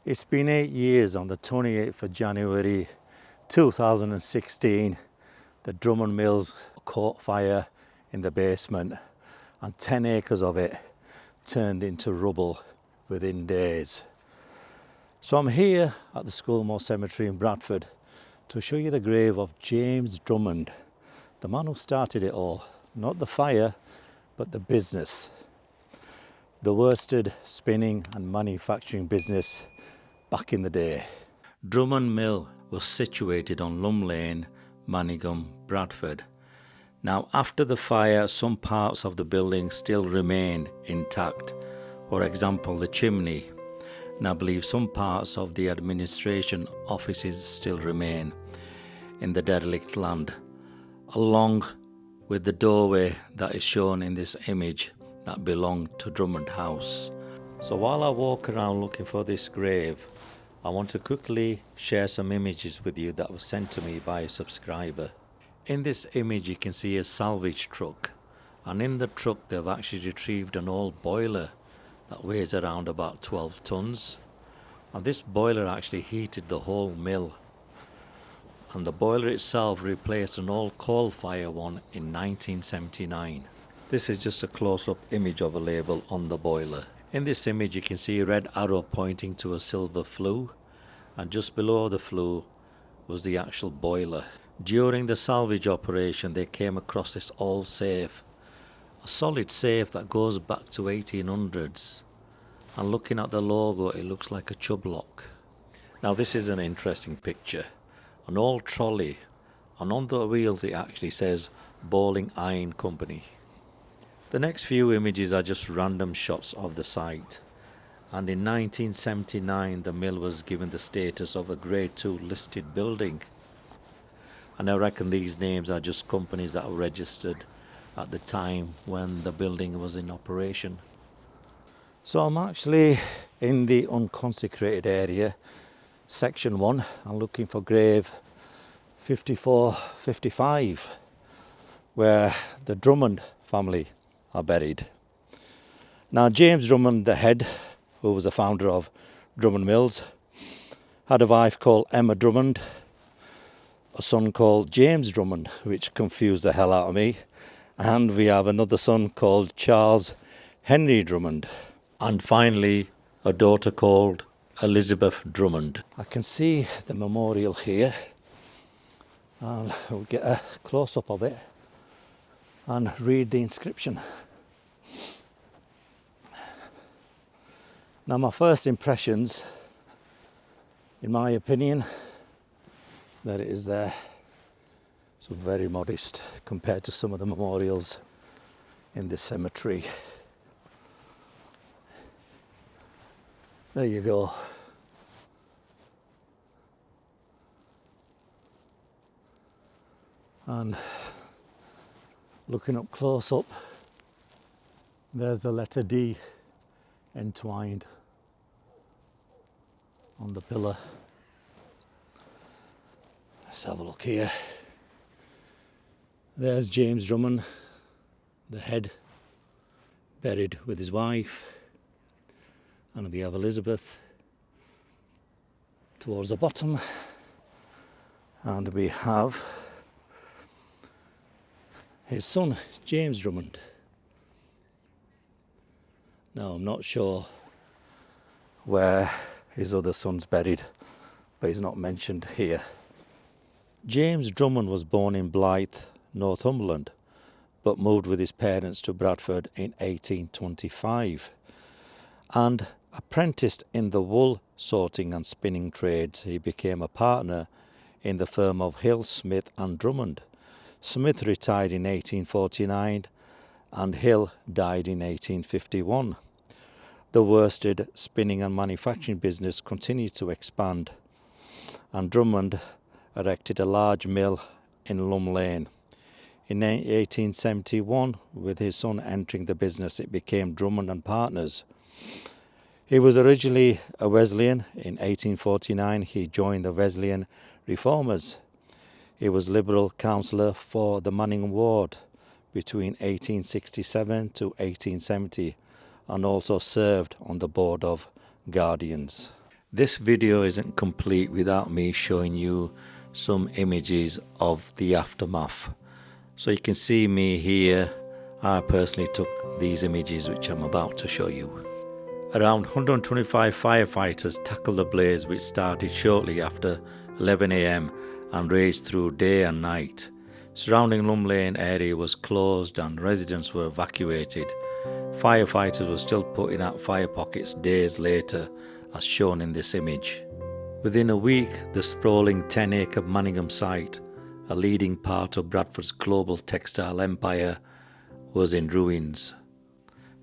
It's been 8 years on the 28th of January 2016. The Drummond Mills caught fire in the basement and 10 acres of it turned into rubble within days. So I'm here at the 𝗏𝗏 Cemetery in Bradford to show you the grave of James Drummond, the man who started it all. Not the fire, but the business. The worsted spinning and manufacturing business back in the day. Drummond Mill was situated on Lumb Lane, Manningham, Bradford. Now, after the fire, some parts of the building still remained intact. For example, the chimney. And I believe some parts of the administration offices still remain in the derelict land, along with the doorway that is shown in this image that belonged to Drummond House. So while I walk around looking for this grave, I want to quickly share some images with you that were sent to me by a subscriber. In this image you can see a salvage truck, and in the truck they've actually retrieved an old boiler that weighs around about 12 tons. And this boiler actually heated the whole mill. And the boiler itself replaced an old coal-fired one in 1979. This is just a close-up image of a label on the boiler. In this image you can see a red arrow pointing to a silver flue, and just below the flue was the actual boiler. During the salvage operation they came across this old safe, a solid safe that goes back to 1800s, and looking at the logo it looks like a chub lock. Now this is an interesting picture. An old trolley, and on the wheels it actually says Bowling Iron Company. The next few images are just random shots of the site, and in 1979 the mill was given the status of a Grade 2 listed building, and I reckon these names are just companies that were registered at the time when the building was in operation. So I'm actually in the unconsecrated area, section 1. I'm looking for grave 5455, where the Drummond family are buried. Now James Drummond, the head, who was the founder of Drummond Mills, had a wife called Emma Drummond, a son called James Drummond, which confused the hell out of me, and we have another son called Charles Henry Drummond, and finally a daughter called Elizabeth Drummond. I can see the memorial here, and we'll get a close-up of it and read the inscription. Now my first impressions, in my opinion, that it is there. It's very modest compared to some of the memorials in this cemetery. There you go. And looking up close up, there's the letter D entwined on the pillar. Let's have a look here. There's James Drummond, the head, buried with his wife, and we have Elizabeth towards the bottom, and we have his son James Drummond. Now I'm not sure where his other son's buried, but he's not mentioned here. James Drummond was born in Blyth, Northumberland, but moved with his parents to Bradford in 1825, and apprenticed in the wool sorting and spinning trades. He became a partner in the firm of Hill, Smith and Drummond. Smith retired in 1849 and Hill died in 1851. The worsted spinning and manufacturing business continued to expand, and Drummond erected a large mill in Lumb Lane. In 1871, with his son entering the business, it became Drummond and Partners. He was originally a Wesleyan. In 1849, he joined the Wesleyan Reformers. He was Liberal councillor for the Manningham ward between 1867 to 1870, and also served on the board of Guardians. This video isn't complete without me showing you some images of the aftermath. So you can see me here. I personally took these images which I'm about to show you. Around 125 firefighters tackled the blaze, which started shortly after 11 AM and raged through day and night. Surrounding Lumb Lane area was closed and residents were evacuated. Firefighters were still putting out fire pockets days later, as shown in this image. Within a week, the sprawling 10-acre Manningham site, a leading part of Bradford's global textile empire, was in ruins.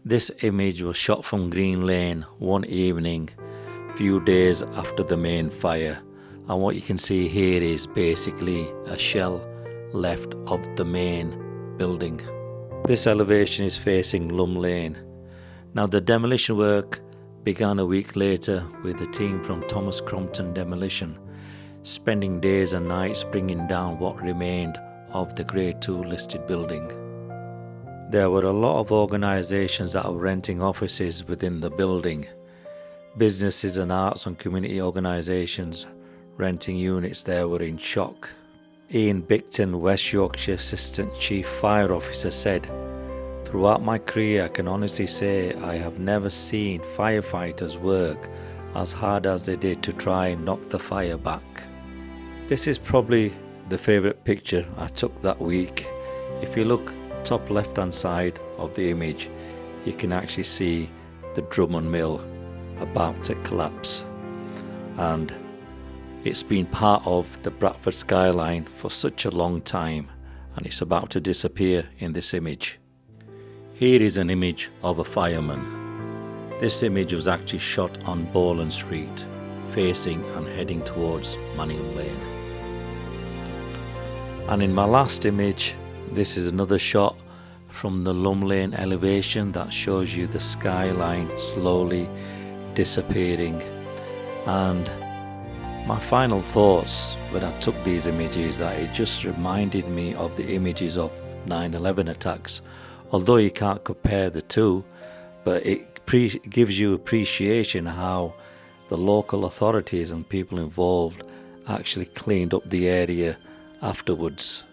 This image was shot from Green Lane one evening, few days after the main fire, and what you can see here is basically a shell left of the main building. This elevation is facing Lumb Lane. Now the demolition work began a week later with a team from Thomas Crompton Demolition, spending days and nights bringing down what remained of the Grade 2 listed building. There were a lot of organisations that were renting offices within the building. Businesses and arts and community organisations renting units there were in shock. Ian Bicton, West Yorkshire Assistant Chief Fire Officer, said, "Throughout my career I can honestly say I have never seen firefighters work as hard as they did to try and knock the fire back." This is probably the favourite picture I took that week. If you look top left hand side of the image, you can actually see the Drummond Mill about to collapse, and it's been part of the Bradford skyline for such a long time, and it's about to disappear in this image. Here is an image of a fireman. This image was actually shot on Boland Street, facing and heading towards Manningham Lane. And in my last image, this is another shot from the Lumb Lane elevation that shows you the skyline slowly disappearing. And my final thoughts when I took these images, that it just reminded me of the images of 9/11 attacks. Although you can't compare the two, but it gives you appreciation how the local authorities and people involved actually cleaned up the area afterwards.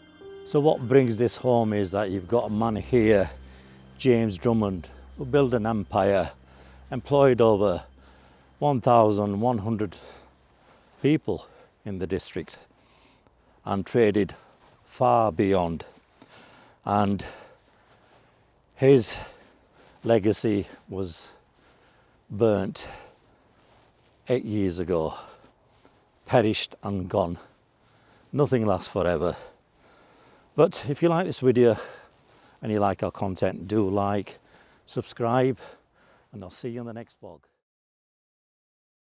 So what brings this home is that you've got a man here, James Drummond, who built an empire, employed over 1,100 people in the district and traded far beyond. And his legacy was burnt 8 years ago, perished and gone. Nothing lasts forever. But if you like this video and you like our content, do like, subscribe, and I'll see you in the next vlog.